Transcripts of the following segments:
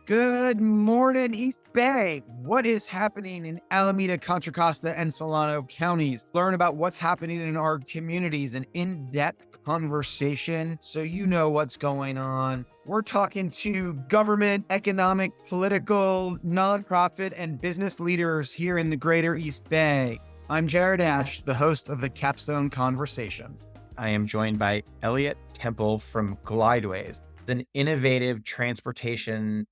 Good morning, East Bay. What is happening in Alameda, Contra Costa, and Solano counties? Learn about what's happening in our communities, an in-depth conversation so you know what's going on. We're talking to government, economic, political, nonprofit, and business leaders here in the greater East Bay. I'm Jared Ash, the host of the Capstone Conversation. I am joined by Eliot Temple from Glydways, an innovative transportation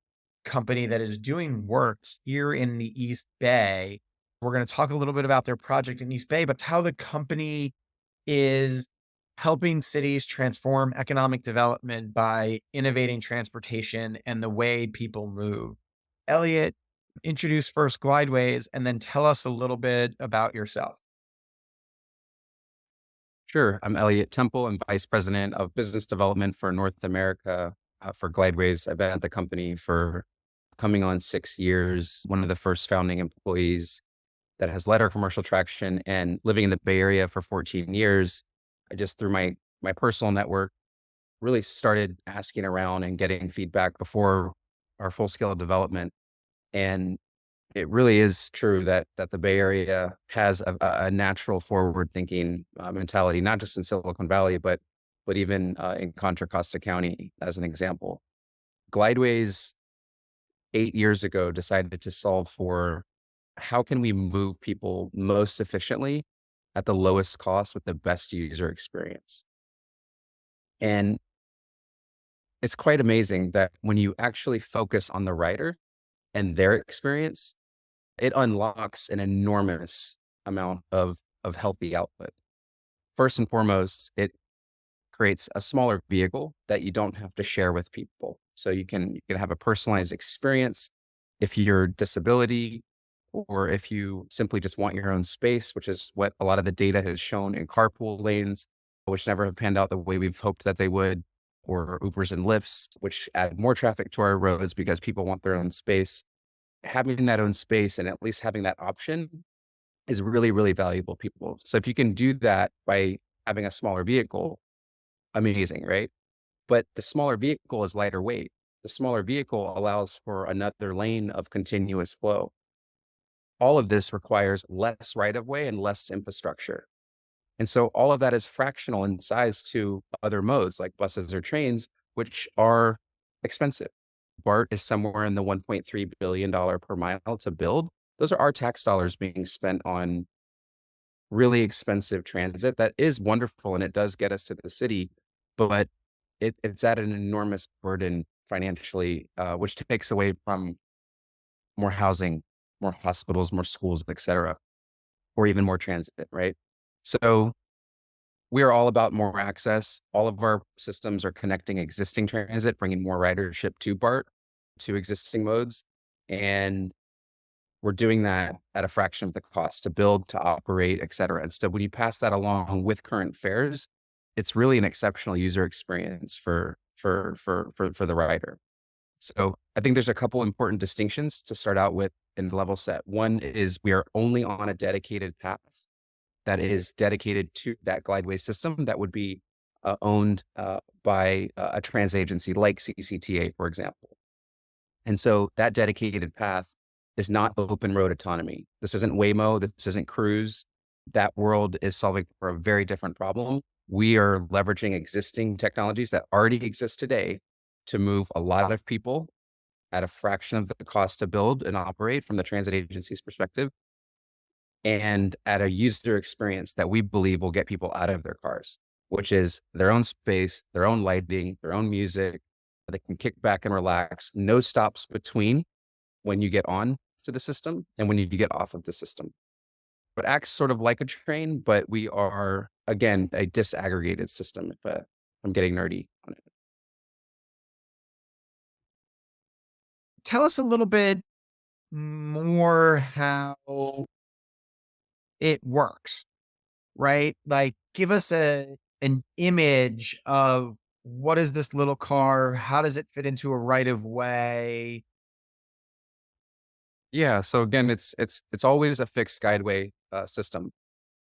company that is doing work here in the East Bay. We're going to talk a little bit about their project in East Bay, but how the company is helping cities transform economic development by innovating transportation and the way people move. Elliot, introduce first Glydways and then tell us a little bit about yourself. Sure. I'm Eliot Temple. I'm Vice President of Business Development for North America for Glydways. I've been at the company for coming on 6 years, one of the first founding employees that has led our commercial traction, and living in the Bay Area for 14 years. I just, through my personal network, really started asking around and getting feedback before our full scale development. And it really is true that the Bay Area has a natural forward thinking mentality, not just in Silicon Valley, but even in Contra Costa County, as an example. Glydways 8 years ago decided to solve for how can we move people most efficiently at the lowest cost with the best user experience. And it's quite amazing that when you actually focus on the rider and their experience, it unlocks an enormous amount of healthy output. First and foremost, it creates a smaller vehicle that you don't have to share with people. So you can have a personalized experience if you're disability, or if you simply just want your own space, which is what a lot of the data has shown in carpool lanes, which never have panned out the way we've hoped that they would, or Ubers and Lyfts, which add more traffic to our roads because people want their own space. Having that own space and at least having that option is really, really valuable to people. So if you can do that by having a smaller vehicle, amazing, right? But the smaller vehicle is lighter weight. The smaller vehicle allows for another lane of continuous flow. All of this requires less right of way and less infrastructure. And so all of that is fractional in size to other modes like buses or trains, which are expensive. BART is somewhere in the $1.3 billion per mile to build. Those are our tax dollars being spent on really expensive transit that is wonderful and it does get us to the city, but it's at an enormous burden financially, which takes away from more housing, more hospitals, more schools, et cetera, or even more transit, right? So we are all about more access. All of our systems are connecting existing transit, bringing more ridership to BART, to existing modes. And we're doing that at a fraction of the cost to build, to operate, et cetera. And so when you pass that along with current fares, it's really an exceptional user experience for the rider. So I think there's a couple important distinctions to start out with in level set. One is we are only on a dedicated path that is dedicated to that glideway system that would be owned by a transit agency like CCTA, for example. And so that dedicated path is not open road autonomy. This isn't Waymo. This isn't Cruise. That world is solving for a very different problem. We are leveraging existing technologies that already exist today to move a lot of people at a fraction of the cost to build and operate from the transit agency's perspective, and at a user experience that we believe will get people out of their cars, which is their own space, their own lighting, their own music. They can kick back and relax, no stops between when you get on to the system and when you get off of the system. It acts sort of like a train, but we are, again, a disaggregated system, if I'm getting nerdy on it. Tell us a little bit more how it works, right? Like, give us an image of what is this little car? How does it fit into a right of way? Yeah. So again, it's always a fixed guideway system.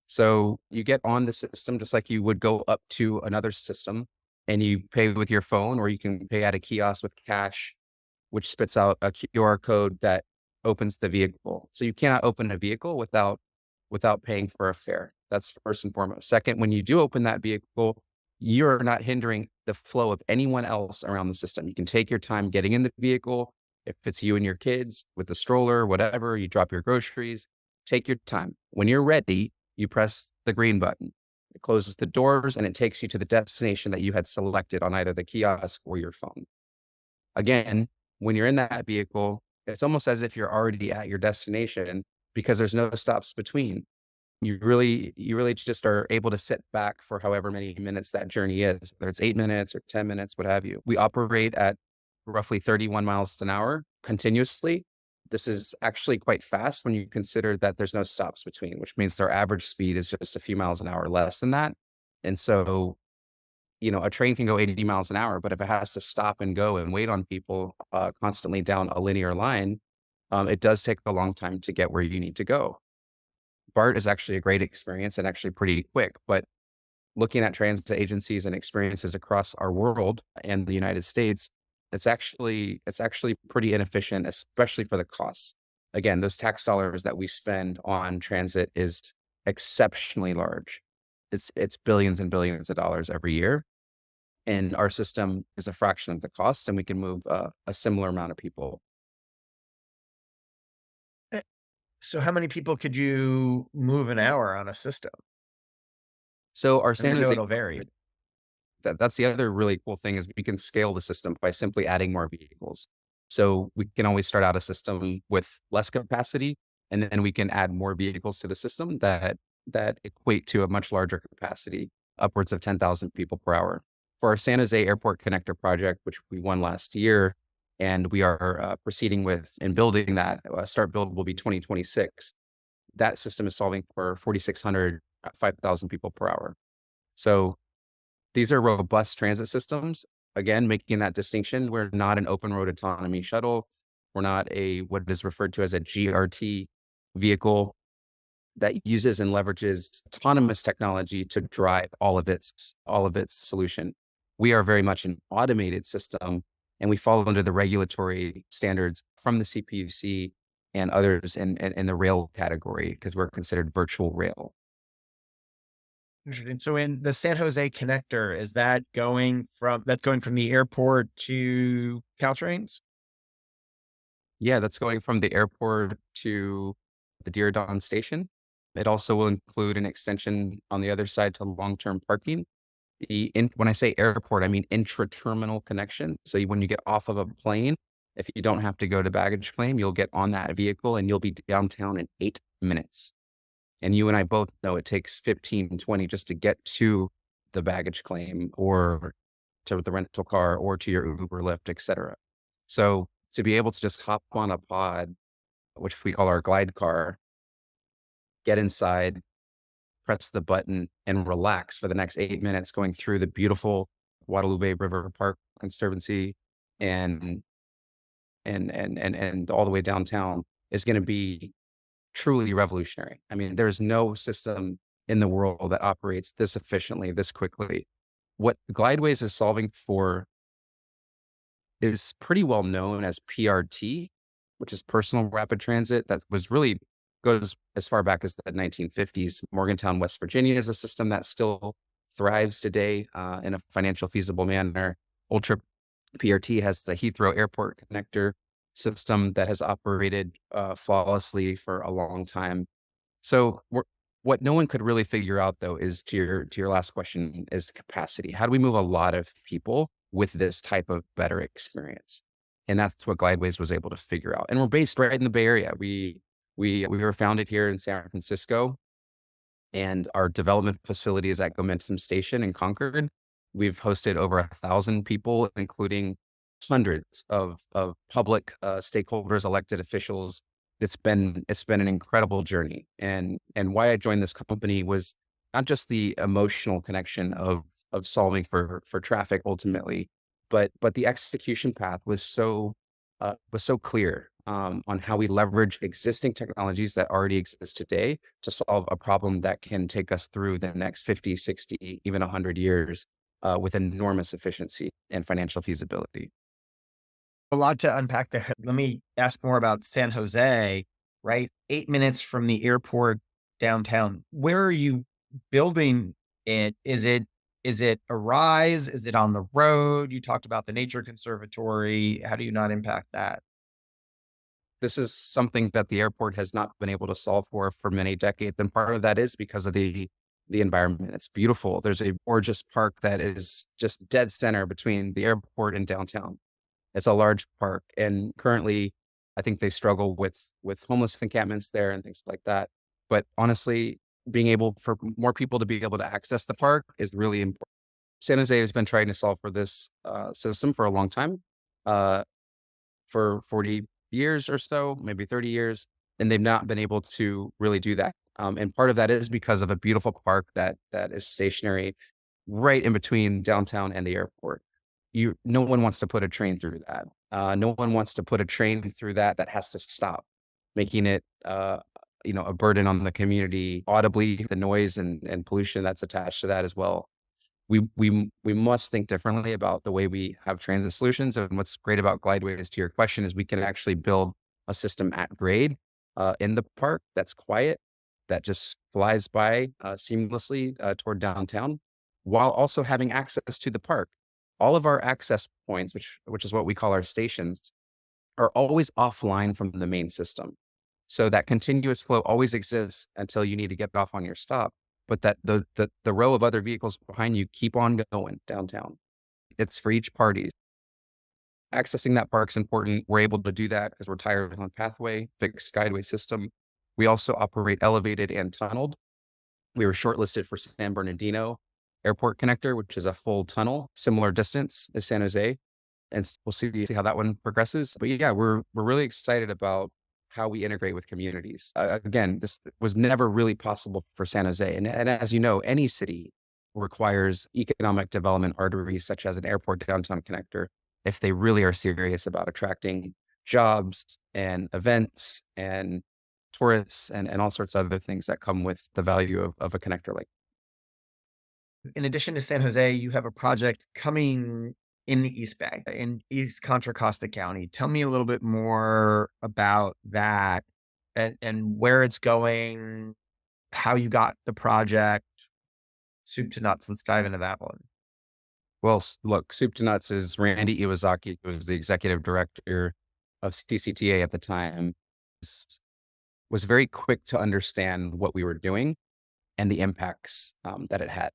So you get on the system just like you would go up to another system, and you pay with your phone, or you can pay at a kiosk with cash. which spits out a QR code that opens the vehicle. So you cannot open a vehicle without paying for a fare. That's first and foremost. Second, when you do open that vehicle, you're not hindering the flow of anyone else around the system. You can take your time getting in the vehicle. If it's you and your kids with the stroller, whatever, you drop your groceries, take your time. When you're ready, you press the green button. It closes the doors and it takes you to the destination that you had selected on either the kiosk or your phone. Again, when you're in that vehicle, it's almost as if you're already at your destination because there's no stops between. You really just are able to sit back for however many minutes that journey is, whether it's 8 minutes or 10 minutes, what have you. We operate at roughly 31 miles an hour continuously. This is actually quite fast when you consider that there's no stops between, which means our average speed is just a few miles an hour less than that. And so, a train can go 80 miles an hour, but if it has to stop and go and wait on people constantly down a linear line, it does take a long time to get where you need to go. BART is actually a great experience and actually pretty quick, but looking at transit agencies and experiences across our world and the United States, it's actually pretty inefficient, especially for the costs. Again, those tax dollars that we spend on transit is exceptionally large. It's billions and billions of dollars every year, and our system is a fraction of the cost, and we can move a similar amount of people. Eh, So how many people could you move an hour on a system? So our I mean, San I know Jose it'll vary. that's the other really cool thing is we can scale the system by simply adding more vehicles. So we can always start out a system with less capacity, and then we can add more vehicles to the system that equate to a much larger capacity, upwards of 10,000 people per hour. For our San Jose Airport Connector project, which we won last year, and we are proceeding with and building that, start build will be 2026. That system is solving for 4,600, 5,000 people per hour. So these are robust transit systems. Again, making that distinction, we're not an open road autonomy shuttle. We're not a what is referred to as a GRT vehicle that uses and leverages autonomous technology to drive all of its solution. We are very much an automated system, and we fall under the regulatory standards from the CPUC and others in the rail category because we're considered virtual rail. Interesting. So in the San Jose connector, is that going from the airport to Caltrains? Yeah, that's going from the airport to the Diridon station. It also will include an extension on the other side to long-term parking. When I say airport, I mean intra-terminal connection. So when you get off of a plane, if you don't have to go to baggage claim, you'll get on that vehicle and you'll be downtown in 8 minutes. And you and I both know it takes 15, 20 just to get to the baggage claim or to the rental car or to your Uber, Lyft, et cetera. So to be able to just hop on a pod, which we call our glide car, get inside, press the button, and relax for the next 8 minutes going through the beautiful Guadalupe River Park Conservancy and and all the way downtown is going to be truly revolutionary. I mean, there's no system in the world that operates this efficiently, this quickly. What Glydways is solving for is pretty well known as PRT, which is personal rapid transit. That was really goes as far back as the 1950s. Morgantown, West Virginia is a system that still thrives today in a financial feasible manner. Ultra PRT has the Heathrow Airport connector system that has operated flawlessly for a long time. So what no one could really figure out though is to your last question is capacity. How do we move a lot of people with this type of better experience? And that's what Glideways was able to figure out. And we're based right in the Bay Area. We were founded here in San Francisco, and our development facility is at Momentum Station in Concord. We've hosted over 1,000 people, including hundreds of public stakeholders, elected officials. It's been an incredible journey, and why I joined this company was not just the emotional connection of solving for traffic ultimately, but the execution path was so clear on how we leverage existing technologies that already exist today to solve a problem that can take us through the next 50, 60, even 100 years with enormous efficiency and financial feasibility. A lot to unpack there. Let me ask more about San Jose, right? 8 minutes from the airport downtown. Where are you building it? Is it a rise? Is it on the road? You talked about the nature conservatory. How do you not impact that? This is something that the airport has not been able to solve for many decades, and part of that is because of the environment. It's beautiful. There's a gorgeous park that is just dead center between the airport and downtown. It's a large park, and currently, I think they struggle with homeless encampments there and things like that. But honestly, being able for more people to be able to access the park is really important. San Jose has been trying to solve for this system for a long time. Uh, for 40 years or so, maybe 30 years, and they've not been able to really do that. And part of that is because of a beautiful park that is stationary right in between downtown and the airport. No one wants to put a train through that. No one wants to put a train through that has to stop, making it a burden on the community audibly, the noise and pollution that's attached to that as well. We must think differently about the way we have transit solutions. And what's great about Glydways, to your question, is we can actually build a system at grade in the park that's quiet, that just flies by seamlessly toward downtown, while also having access to the park. All of our access points, which is what we call our stations, are always offline from the main system. So that continuous flow always exists until you need to get off on your stop. But that the row of other vehicles behind you keep on going downtown. It's for each party. Accessing that park's important. We're able to do that because we're tired on pathway, fixed guideway system. We also operate elevated and tunneled. We were shortlisted for San Bernardino Airport Connector, which is a full tunnel, similar distance as San Jose, and we'll see how that one progresses. But yeah, we're really excited about how we integrate with communities. Again, this was never really possible for San Jose, and as you know, any city requires economic development arteries such as an airport downtown connector if they really are serious about attracting jobs and events and tourists and all sorts of other things that come with the value of a connector like. In addition to San Jose, you have a project coming in the East Bay, in East Contra Costa County. Tell me a little bit more about that and where it's going, how you got the project, soup to nuts. Let's dive into that one. Well, look, soup to nuts is Randy Iwazaki, who was the executive director of CCTA at the time, s- was very quick to understand what we were doing and the impacts that it had.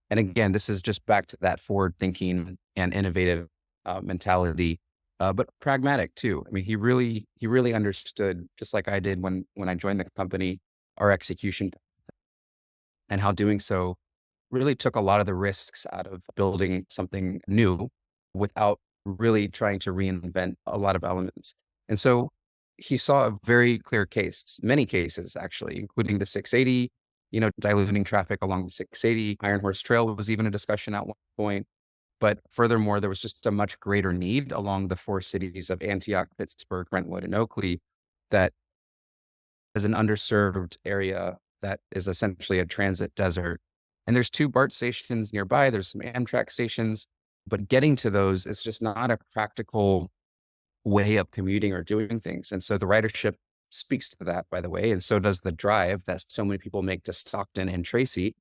And again, this is just back to that forward thinking and innovative mentality, but pragmatic too. I mean, he really understood, just like I did when I joined the company, our execution and how doing so really took a lot of the risks out of building something new without really trying to reinvent a lot of elements. And so he saw a very clear case, many cases actually, including the 680, diluting traffic along the 680. Iron Horse Trail was even a discussion at one point. But furthermore, there was just a much greater need along the four cities of Antioch, Pittsburgh, Brentwood, and Oakley that is an underserved area that is essentially a transit desert. And there's two BART stations nearby. There's some Amtrak stations, but getting to those is just not a practical way of commuting or doing things. And so the ridership speaks to that, by the way. And so does the drive that so many people make to Stockton and Tracy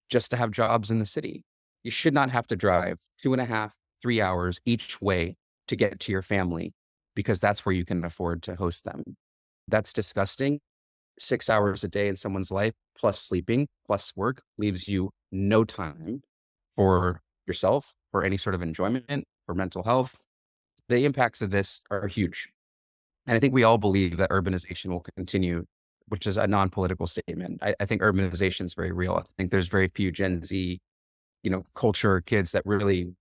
just to have jobs in the city. You should not have to drive 2.5, 3 hours each way to get to your family because that's where you can afford to host them. That's disgusting. 6 hours a day in someone's life, plus sleeping, plus work, leaves you no time for yourself, for any sort of enjoyment, for mental health. The impacts of this are huge. And I think we all believe that urbanization will continue, which is a non-political statement. I think urbanization is very real. I think there's very few Gen Z, culture kids that really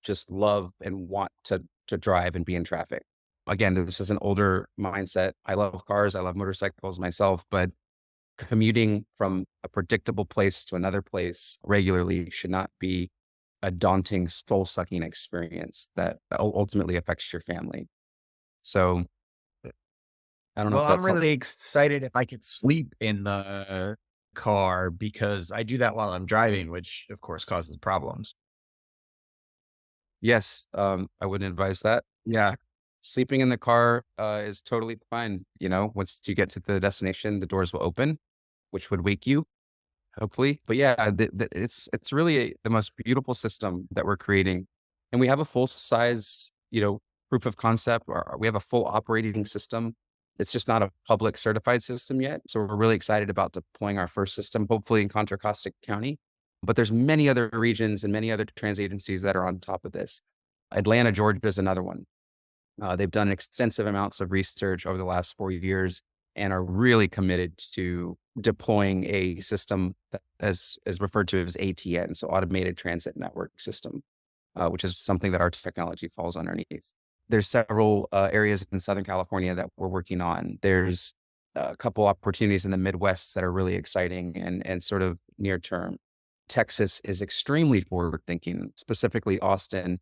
just love and want to drive and be in traffic. Again, this is an older mindset. I love cars. I love motorcycles myself, but commuting from a predictable place to another place regularly should not be a daunting, soul sucking experience that ultimately affects your family. So I don't know Well, if I'm that's really helpful. excited if I could sleep in the car because I do that while I'm driving, which of course causes problems. Yes, I wouldn't advise that. Yeah. sleeping in the car is totally fine. Once you get to the destination, the doors will open, which would wake you, hopefully. But yeah, it's really the most beautiful system that we're creating, and we have a full size, proof of concept, or we have a full operating system. It's just not a public certified system yet. So we're really excited about deploying our first system, hopefully in Contra Costa County. But there's many other regions and many other transit agencies that are on top of this. Atlanta, Georgia is another one. They've done extensive amounts of research over the last 4 years and are really committed to deploying a system that is referred to as ATN, so Automated Transit Network System, which is something that our technology falls underneath. There's several areas in Southern California that we're working on. There's a couple opportunities in the Midwest that are really exciting and sort of near term. Texas is extremely forward thinking, specifically Austin,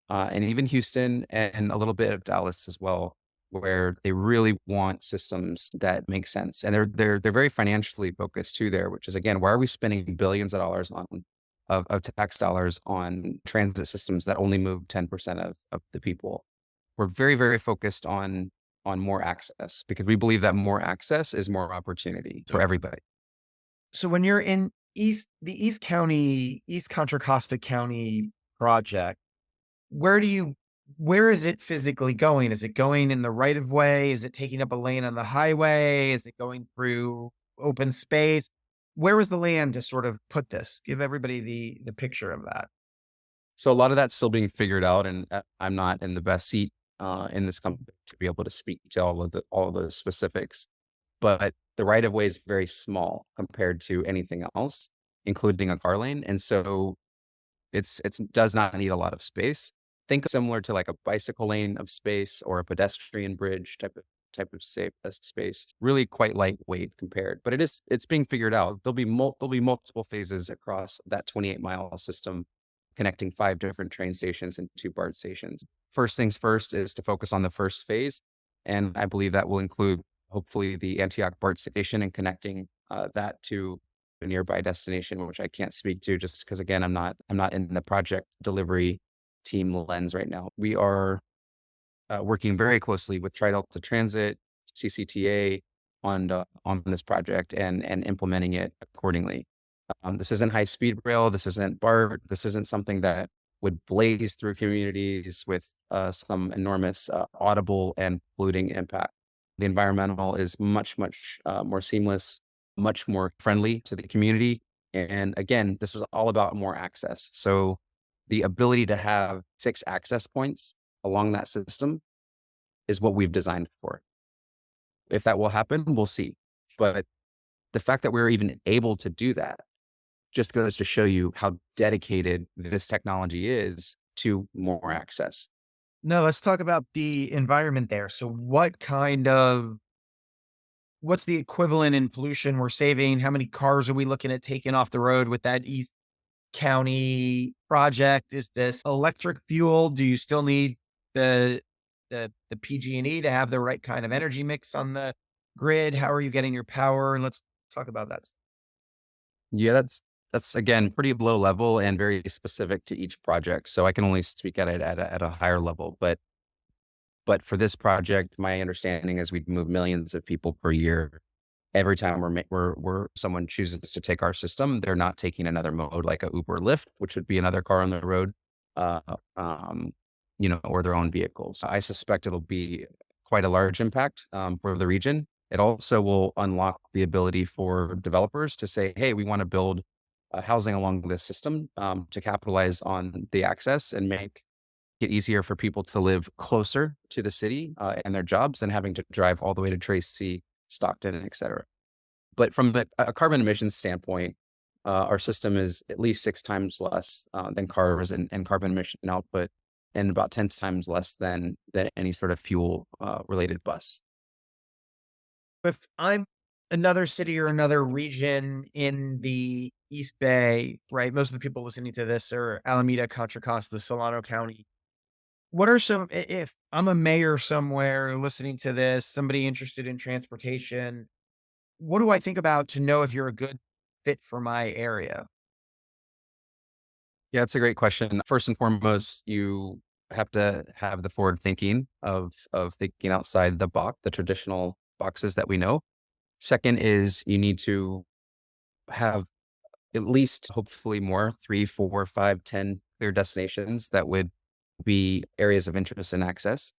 and even Houston and a little bit of Dallas as well, where they really want systems that make sense. And they're very financially focused too there, which is again, why are we spending billions of dollars of tax dollars on transit systems that only move 10% of the people? We're very, very focused on more access because we believe that more access is more opportunity for everybody. So when you're in East County, East Contra Costa County project, where do you where is it physically going? Is it going in the right of way? Is it taking up a lane on the highway? Is it going through open space? Where is the land to sort of put this? Give everybody the picture of that. So a lot of that's still being figured out, and I'm not in the best seat in this company to be able to speak to all of those specifics. But the right of way is very small compared to anything else, including a car lane, and so it's does not need a lot of space. Think similar to like a bicycle lane of space or a pedestrian bridge type of safe space. Really quite lightweight compared, but it's being figured out. There'll be multiple phases across that 28-mile system, connecting 5 different train stations and 2 BART stations. First things first is to focus on the first phase, and I believe that will include hopefully the Antioch BART station and connecting that to a nearby destination, which I can't speak to just because again I'm not in the project delivery team lens right now. We are working very closely with Tri-Delta Transit, CCTA on this project and implementing it accordingly. This isn't high speed rail. This isn't BART. This isn't something that would blaze through communities with some enormous audible and polluting impact. The environmental is much more seamless, much more friendly to the community. And again, this is all about more access. So the ability to have 6 access points along that system is what we've designed for. If that will happen, we'll see. But the fact that we're even able to do that just goes to show you how dedicated this technology is to more access. No, let's talk about the environment there. So what's the equivalent in pollution we're saving? How many cars are we looking at taking off the road with that East County project? Is this electric fuel? Do you still need the the PG&E to have the right kind of energy mix on the grid? How are you getting your power? And let's talk about that. Yeah, that's again pretty low level and very specific to each project. So I can only speak at it at a higher level. But for this project, my understanding is we'd move millions of people per year. Every time we're someone chooses to take our system, they're not taking another mode like a Uber or Lyft, which would be another car on the road, uh, um, or their own vehicles. I suspect it'll be quite a large impact for the region. It also will unlock the ability for developers to say, "Hey, we want to build housing along this system to capitalize on the access and make it easier for people to live closer to the city and their jobs than having to drive all the way to Tracy, Stockton, et cetera." But from a carbon emissions standpoint, our system is at least 6 times less than cars and carbon emission output, and about 10 times less than any sort of fuel related bus. If I'm another city or another region in the East Bay, right? Most of the people listening to this are Alameda, Contra Costa, Solano County. What are some, if I'm a mayor somewhere listening to this, somebody interested in transportation, what do I think about to know if you're a good fit for my area? Yeah, it's a great question. First and foremost, you have to have the forward thinking of thinking outside the box, the traditional boxes that we know. Second is you need to have at least hopefully more, 3, 4, 5, 10 clear destinations that would be areas of interest and access.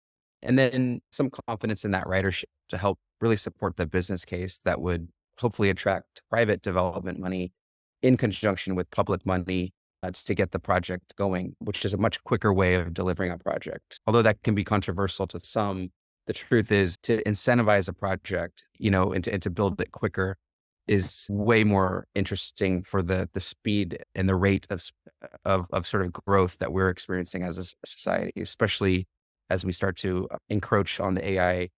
And then some confidence in that ridership to help really support the business case that would hopefully attract private development money in conjunction with public money to get the project going, which is a much quicker way of delivering a project. Although that can be controversial to some, the truth is to incentivize a project, and to build it quicker is way more interesting for the speed and the rate of sort of growth that we're experiencing as a society, especially as we start to encroach on the AI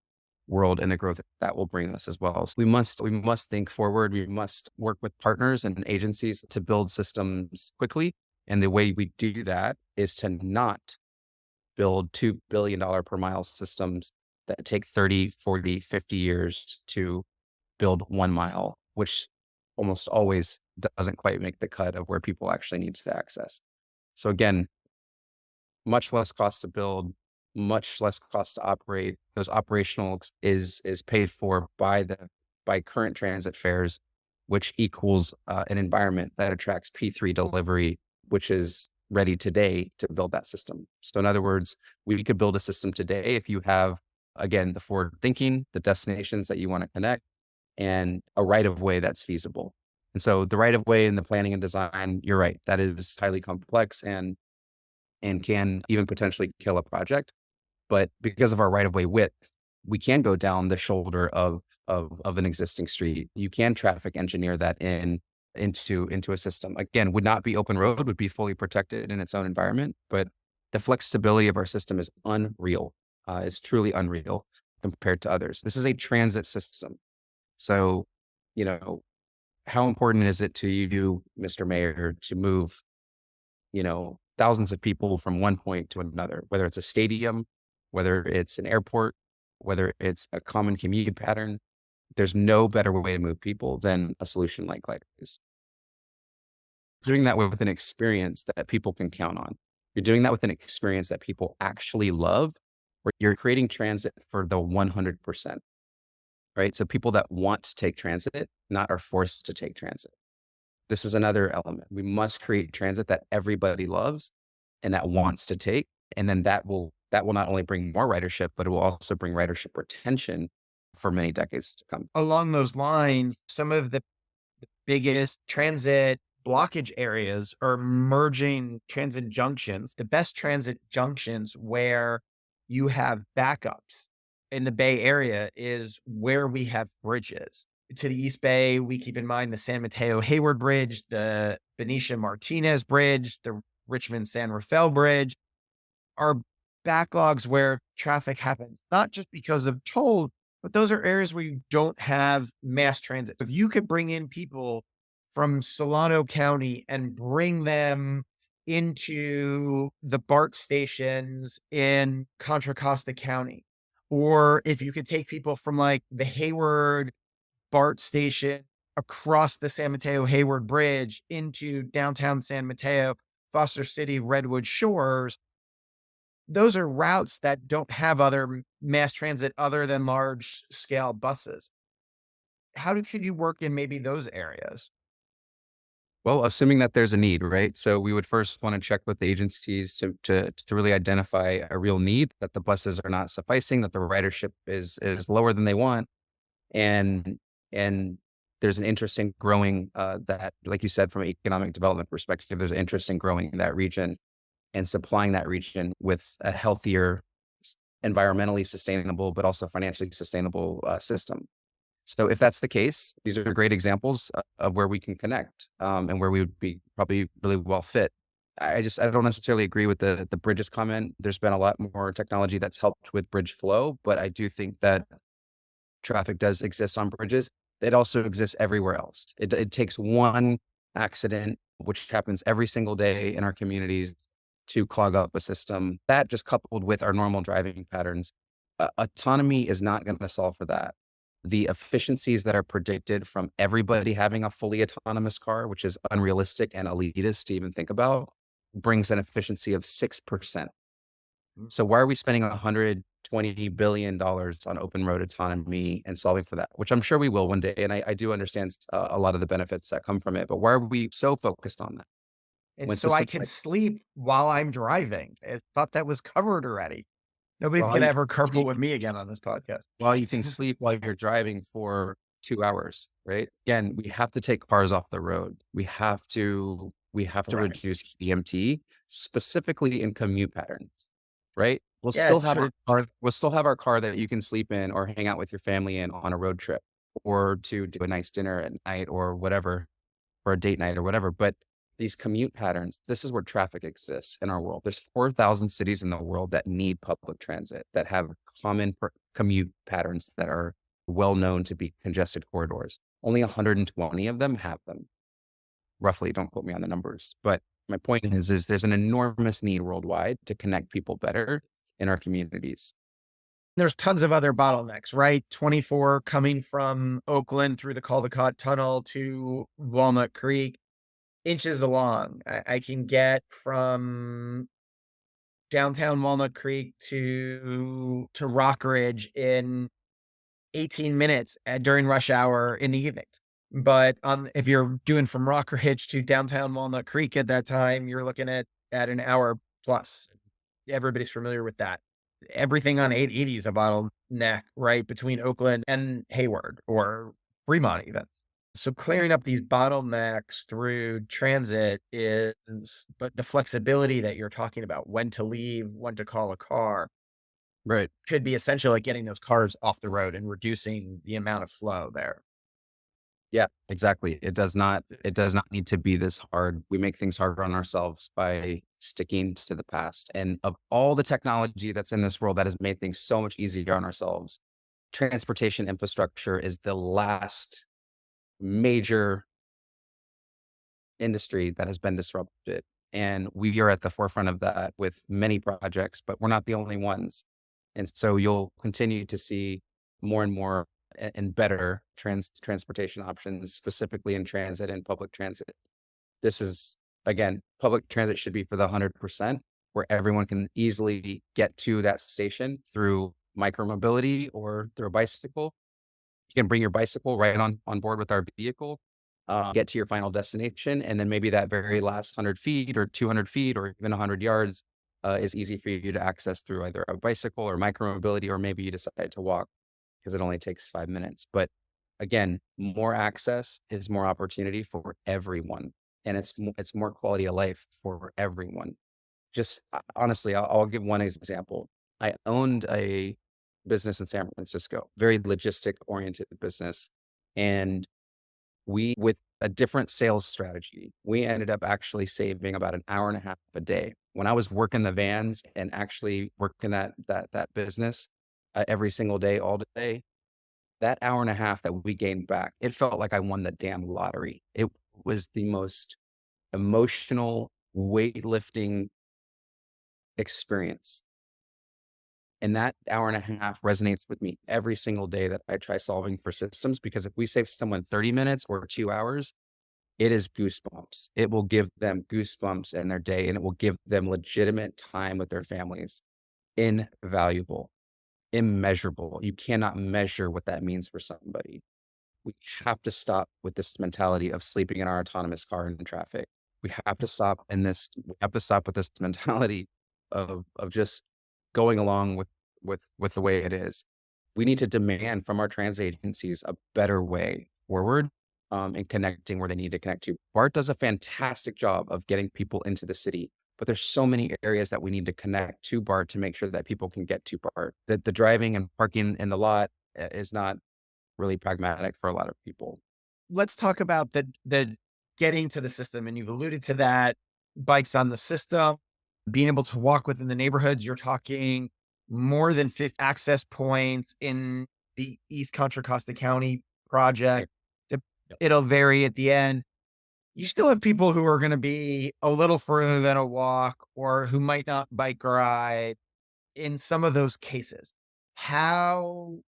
world and the growth that will bring us as well. So we must think forward. We must work with partners and agencies to build systems quickly. And the way we do that is to not build $2 billion per mile systems that take 30, 40, 50 years to build 1 mile, which almost always doesn't quite make the cut of where people actually need to access. So again, much less cost to build, much less cost to operate. Those operational is paid for by current transit fares, which equals an environment that attracts P3 delivery, which is ready today to build that system. So in other words, we could build a system today if you have, again, the forward thinking, the destinations that you want to connect, and a right of way that's feasible. And so the right of way and the planning and design, you're right, that is highly complex and can even potentially kill a project. But because of our right of way width, we can go down the shoulder of an existing street. You can traffic engineer that into a system. Again, would not be open road, would be fully protected in its own environment. But the flexibility of our system is unreal. Is truly unreal compared to others. This is a transit system. So, you know, how important is it to you, Mr. Mayor, to move, thousands of people from one point to another, whether it's a stadium, whether it's an airport, whether it's a common commute pattern? There's no better way to move people than a solution like Glydways. Doing that with an experience that people can count on. You're doing that with an experience that people actually love, where you're creating transit for the 100%. Right? So people that want to take transit, not are forced to take transit. This is another element. We must create transit that everybody loves and that wants to take. And then that will not only bring more ridership, but it will also bring ridership retention for many decades to come. Along those lines, some of the biggest transit blockage areas are merging transit junctions, the best transit junctions where you have backups in the Bay Area is where we have bridges. To the East Bay, we keep in mind the San Mateo Hayward Bridge, the Benicia Martinez Bridge, the Richmond San Rafael Bridge are backlogs where traffic happens, not just because of tolls, but those are areas where you don't have mass transit. If you could bring in people from Solano County and bring them into the BART stations in Contra Costa County, or if you could take people from like the Hayward BART station across the San Mateo Hayward Bridge into downtown San Mateo, Foster City, Redwood Shores, those are routes that don't have other mass transit other than large scale buses. Could you work in maybe those areas? Well, assuming that there's a need, right? So we would first want to check with the agencies to really identify a real need, that the buses are not sufficing, that the ridership is lower than they want, and and there's an interest in growing that, like you said, from an economic development perspective, there's an interest in growing that region and supplying that region with a healthier, environmentally sustainable, but also financially sustainable system. So if that's the case, these are great examples of where we can connect and where we would be probably really well fit. I don't necessarily agree with the bridges comment. There's been a lot more technology that's helped with bridge flow, but I do think that traffic does exist on bridges. It also exists everywhere else. It takes one accident, which happens every single day in our communities, to clog up a system. That, just coupled with our normal driving patterns, autonomy is not going to solve for that. The efficiencies that are predicted from everybody having a fully autonomous car, which is unrealistic and elitist to even think about, brings an efficiency of 6%. So why are we spending $120 billion on open road autonomy and solving for that? Which I'm sure we will one day, and I do understand a lot of the benefits that come from it. But why are we so focused on that It's when so I systems can like sleep while I'm driving. I thought that was covered already. Nobody's while gonna you ever sleep, carpool with me again on this podcast. while you can sleep while you're driving for 2 hours, right? Again, we have to take cars off the road. We have to Correct. reduce EMT specifically in commute patterns, right? We'll Yeah, still have our true. car. We'll still have our car that you can sleep in or hang out with your family in on a road trip, or to do a nice dinner at night or whatever, for a date night or whatever. But these commute patterns, this is where traffic exists in our world. There's 4,000 cities in the world that need public transit, that have common commute patterns that are well known to be congested corridors. Only 120 of them have them, roughly. Don't quote me on the numbers. But my point is there's an enormous need worldwide to connect people better in our communities. There's tons of other bottlenecks, right? 24 coming from Oakland through the Caldecott Tunnel to Walnut Creek, inches along. I can get from downtown Walnut Creek to Rockridge in 18 minutes during rush hour in the evenings. But if you're doing from Rockridge to downtown Walnut Creek at that time, you're looking at an hour plus. Everybody's familiar with that. Everything on 880 is a bottleneck, right? Between Oakland and Hayward or Fremont, even. So clearing up these bottlenecks through transit but the flexibility that you're talking about, when to leave, when to call a car, Right. could be essential at getting those cars off the road and reducing the amount of flow there. Yeah, exactly. It does not need to be this hard. We make things harder on ourselves by sticking to the past. And of all the technology that's in this world that has made things so much easier on ourselves, transportation infrastructure is the last major industry that has been disrupted. And we are at the forefront of that with many projects, but we're not the only ones. And so you'll continue to see more and more and better transportation options, specifically in transit and public transit. This is, again, public transit should be for the 100%, where everyone can easily get to that station through micromobility or through a bicycle. You can bring your bicycle right on board with our vehicle, get to your final destination, and then maybe that very last 100 feet or 200 feet or even 100 yards is easy for you to access through either a bicycle or micromobility, or maybe you decide to walk because it only takes 5 minutes. But again, more access is more opportunity for everyone, and it's more quality of life for everyone. Just honestly, I'll give one example. I owned a business in San Francisco, very logistic oriented business. And with a different sales strategy, we ended up actually saving about an hour and a half a day. When I was working the vans and actually working that business every single day, all day, that hour and a half that we gained back, it felt like I won the damn lottery. It was the most emotional weightlifting experience. And that hour and a half resonates with me every single day that I try solving for systems, because if we save someone 30 minutes or 2 hours, it is goosebumps. It will give them goosebumps in their day, and it will give them legitimate time with their families. Invaluable, immeasurable. You cannot measure what that means for somebody. We have to stop with this mentality of sleeping in our autonomous car in traffic. We have to stop with this mentality of just going along with the way it is. We need to demand from our transit agencies a better way forward, and connecting where they need to connect to. BART does a fantastic job of getting people into the city, but there's so many areas that we need to connect to BART to make sure that people can get to BART. That the driving and parking in the lot is not really pragmatic for a lot of people. Let's talk about the getting to the system, and you've alluded to that. Bikes on the system, being able to walk within the neighborhoods. You're talking more than 50 access points in the East Contra Costa County Right. project. Dep- Yep. It'll vary at the end. You still have people who are going to be a little further than a walk or who might not bike ride in some of those cases. How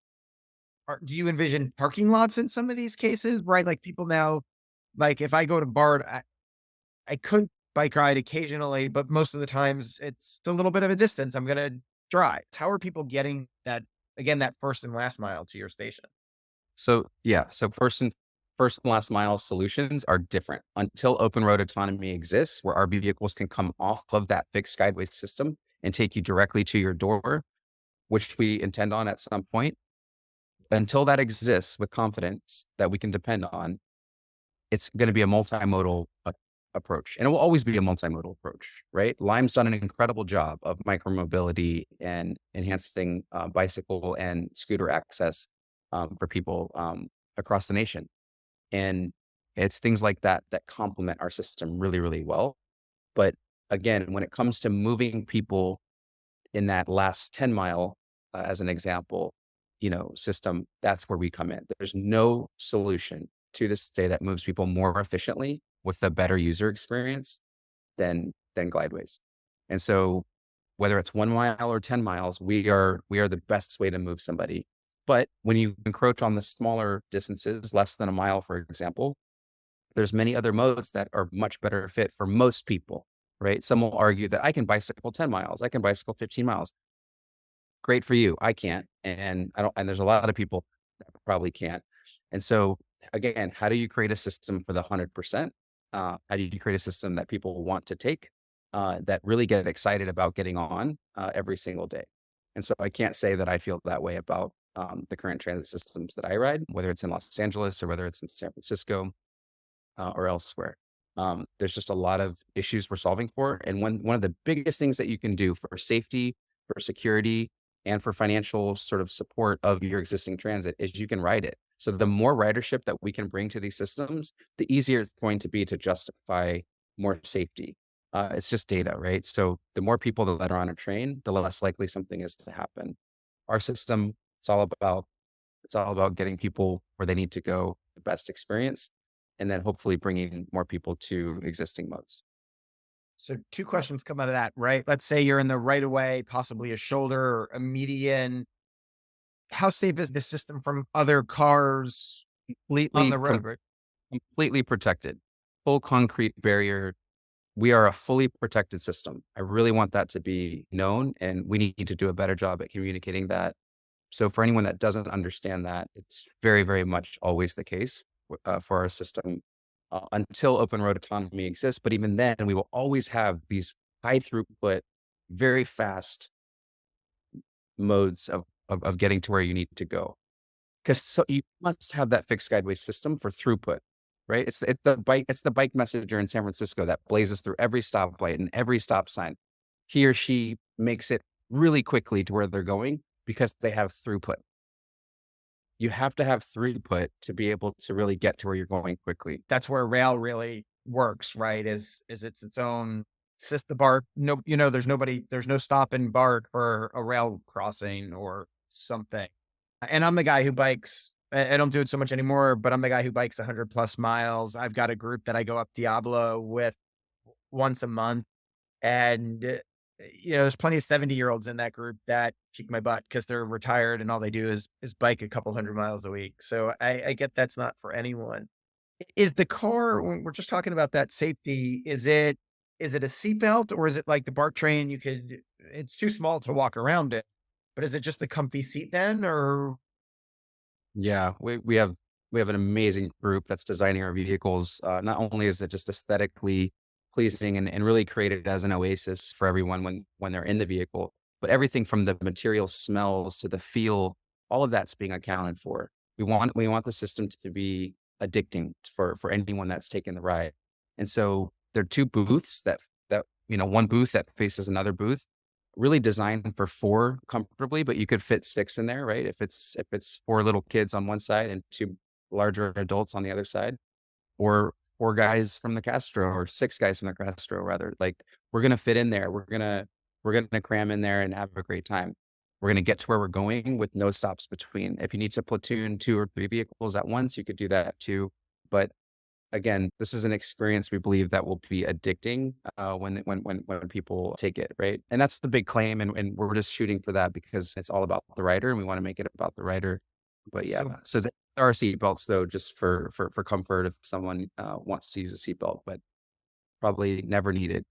do you envision parking lots in some of these cases? Right? Like people now, like if I go to BART, I couldn't bike ride occasionally, but most of the times it's a little bit of a distance I'm gonna drive. How are people getting that again, that first and last mile to your station? So yeah, so first and last mile solutions are different. Until open road autonomy exists, where RV vehicles can come off of that fixed guideway system and take you directly to your door, which we intend on at some point. Until that exists with confidence that we can depend on, it's going to be a multimodal approach, and it will always be a multimodal approach, right? Lime's done an incredible job of micromobility and enhancing bicycle and scooter access for people across the nation, and it's things like that that complement our system really, really well. But again, when it comes to moving people in that last 10-mile, as an example, system, that's where we come in. There's no solution to this day that moves people more efficiently with a better user experience than Glydways. And so whether it's 1 mile or 10 miles, we are the best way to move somebody. But when you encroach on the smaller distances, less than a mile, for example, there's many other modes that are much better fit for most people, right? Some will argue that I can bicycle 10 miles, I can bicycle 15 miles. Great for you. I can't. And I don't, and there's a lot of people that probably can't. And so again, how do you create a system for the 100%? How do you create a system that people want to take, that really get excited about getting on, every single day? And so I can't say that I feel that way about, the current transit systems that I ride, whether it's in Los Angeles or whether it's in San Francisco, or elsewhere. There's just a lot of issues we're solving for. And one of the biggest things that you can do for safety, for security, and for financial sort of support of your existing transit is you can ride it. So the more ridership that we can bring to these systems, the easier it's going to be to justify more safety. It's just data, right? So the more people that are on a train, the less likely something is to happen. Our system, it's all about it's all about getting people where they need to go, the best experience, and then hopefully bringing more people to existing modes. So two questions come out of that, right? Let's say you're in the right of way, possibly a shoulder or a median. How safe is this system from other cars on Completely, the road, right? completely protected, full concrete barrier. We are a fully protected system. I really want that to be known, and we need to do a better job at communicating that. So for anyone that doesn't understand that, it's very, very much always the case for our system until open road autonomy exists. But even then, we will always have these high throughput, very fast modes of getting to where you need to go. Because so you must have that fixed guideway system for throughput, right? It's the bike messenger in San Francisco that blazes through every stoplight and every stop sign. He or she makes it really quickly to where they're going because they have throughput. You have to have throughput to be able to really get to where you're going quickly. That's where rail really works, right? Is it's its own system. BART, no, there's no stop and BART for a rail crossing or something. And I'm the guy who bikes. I don't do it so much anymore, but I'm the guy who bikes 100 plus miles. I've got a group that I go up Diablo with once a month. And, there's plenty of 70-year-olds in that group that kick my butt because they're retired and all they do is bike a couple 100 miles a week. So I get that's not for anyone. Is the car, when we're just talking about that safety, is it a seatbelt or is it like the BART train it's too small to walk around it, but is it just the comfy seat then or Yeah, we have an amazing group that's designing our vehicles. Not only is it just aesthetically pleasing and really created as an oasis for everyone when they're in the vehicle, but everything from the material smells to the feel, all of that's being accounted for. We want the system to be addicting for anyone that's taking the ride. And so there are two booths that one booth that faces another booth, really designed for 4 comfortably, but you could fit 6 in there, right? If it's 4 little kids on one side and 2 larger adults on the other side, or 4 guys from the Castro or 6 guys from the Castro rather, like, we're gonna fit in there. We're gonna cram in there and have a great time. We're gonna get to where we're going with no stops between. If you need to platoon 2 or 3 vehicles at once, you could do that too. But again, this is an experience we believe that will be addicting, when people take it, right? And that's the big claim, and we're just shooting for that because it's all about the rider, and we wanna make it about the rider. But yeah, so so there are seat belts though, just for comfort if someone, wants to use a seatbelt, but probably never needed.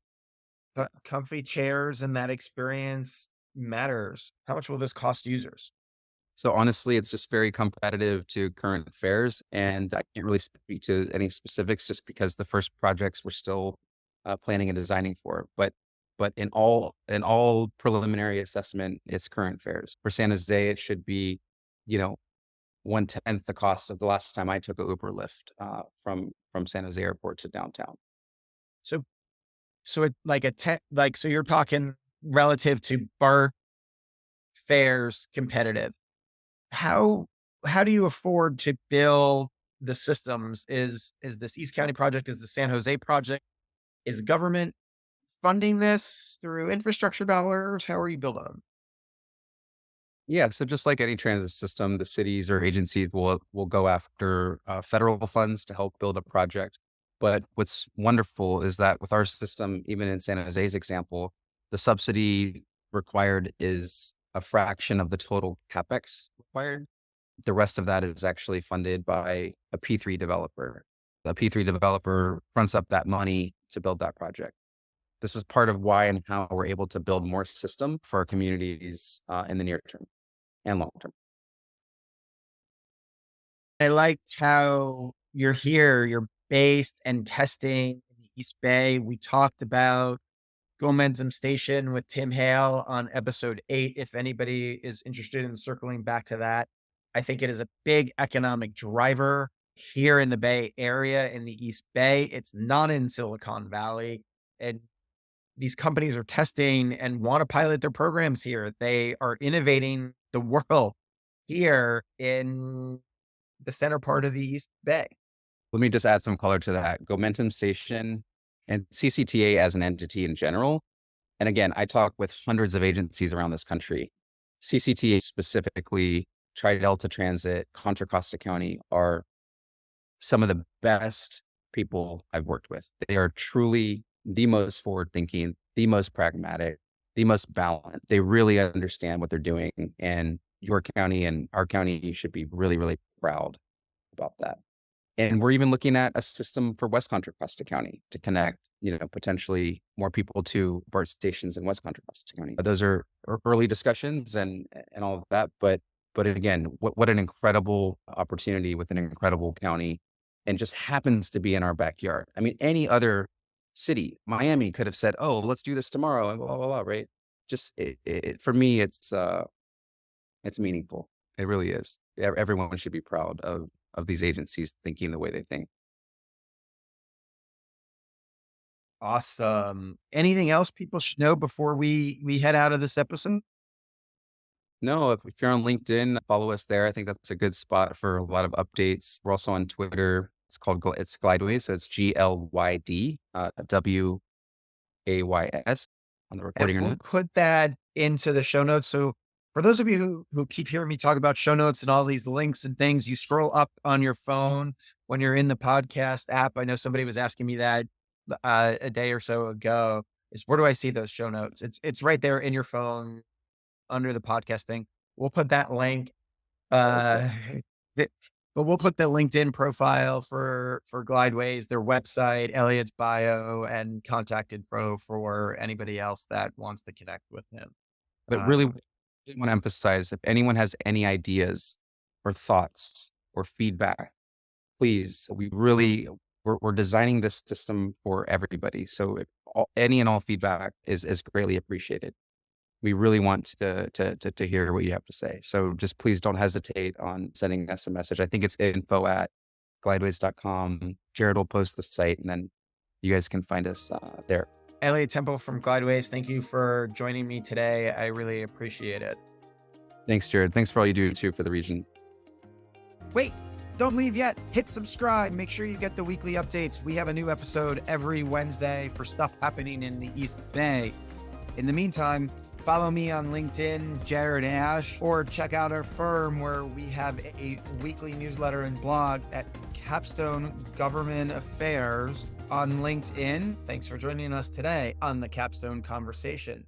Comfy chairs and that experience matters. How much will this cost users? So honestly, it's just very competitive to current fares, and I can't really speak to any specifics just because the first projects we're still planning and designing for. But in all preliminary assessment, it's current fares. For San Jose, it should be, you know, 1/10 the cost of the last time I took a Uber Lyft from San Jose Airport to downtown. So so it like so you're talking relative to bar fares competitive. How how do you afford to build the systems? Is this East County project, is the San Jose project, is government funding this through infrastructure dollars? How are you building them? Yeah, so just like any transit system, the cities or agencies will go after federal funds to help build a project. But what's wonderful is that with our system, even in San Jose's example, the subsidy required is a fraction of the total capex required. The rest of that is actually funded by a P3 developer. The P3 developer fronts up that money to build that project. This is part of why and how we're able to build more system for our communities in the near term and long term. I liked how you're here, you're based and testing in the East Bay. We talked about Momentum Station with Tim Hale on episode 8. If anybody is interested in circling back to that, I think it is a big economic driver here in the Bay Area in the East Bay. It's not in Silicon Valley. And these companies are testing and want to pilot their programs here. They are innovating the world here in the center part of the East Bay. Let me just add some color to that. Gomentum Station and CCTA as an entity in general. And again, I talk with hundreds of agencies around this country. CCTA specifically, Tri Delta Transit, Contra Costa County are some of the best people I've worked with. They are truly the most forward thinking, the most pragmatic, the most balanced. They really understand what they're doing. And your county and our county should be really, really proud about that. And we're even looking at a system for West Contra Costa County to connect, potentially more people to BART stations in West Contra Costa County. Those are early discussions and all of that. But again, what an incredible opportunity with an incredible county, and just happens to be in our backyard. I mean, any other city, Miami could have said, "Oh, let's do this tomorrow," and blah blah blah. Right? Just for me, it's meaningful. It really is. Everyone should be proud of these agencies thinking the way they think. Awesome. Anything else people should know before we head out of this episode? No, if you're on LinkedIn, follow us there. I think that's a good spot for a lot of updates. We're also on Twitter. It's Glydways. So it's GLYD, WAYS on the And recording or we'll not. put that into the show notes. So for those of you who keep hearing me talk about show notes and all these links and things, you scroll up on your phone when you're in the podcast app. I know somebody was asking me that a day or so ago. Is where do I see those show notes? It's right there in your phone under the podcast thing. We'll put that link. Uh, th- but we'll put the LinkedIn profile for Glydways, their website, Eliot's bio, and contact info for anybody else that wants to connect with him. But really want to emphasize, if anyone has any ideas or thoughts or feedback, please, we're designing this system for everybody. So if any and all feedback is greatly appreciated. We really want to hear what you have to say. So just please don't hesitate on sending us a message. I think it's info@glydways.com. Jared will post the site, and then you guys can find us there. Eliot Temple from Glydways, thank you for joining me today. I really appreciate it. Thanks, Jared. Thanks for all you do too for the region. Wait, don't leave yet. Hit subscribe. Make sure you get the weekly updates. We have a new episode every Wednesday for stuff happening in the East Bay. In the meantime, follow me on LinkedIn, Jared Ash, or check out our firm where we have a weekly newsletter and blog at Capstone Government Affairs on LinkedIn. Thanks for joining us today on the Capstone Conversation.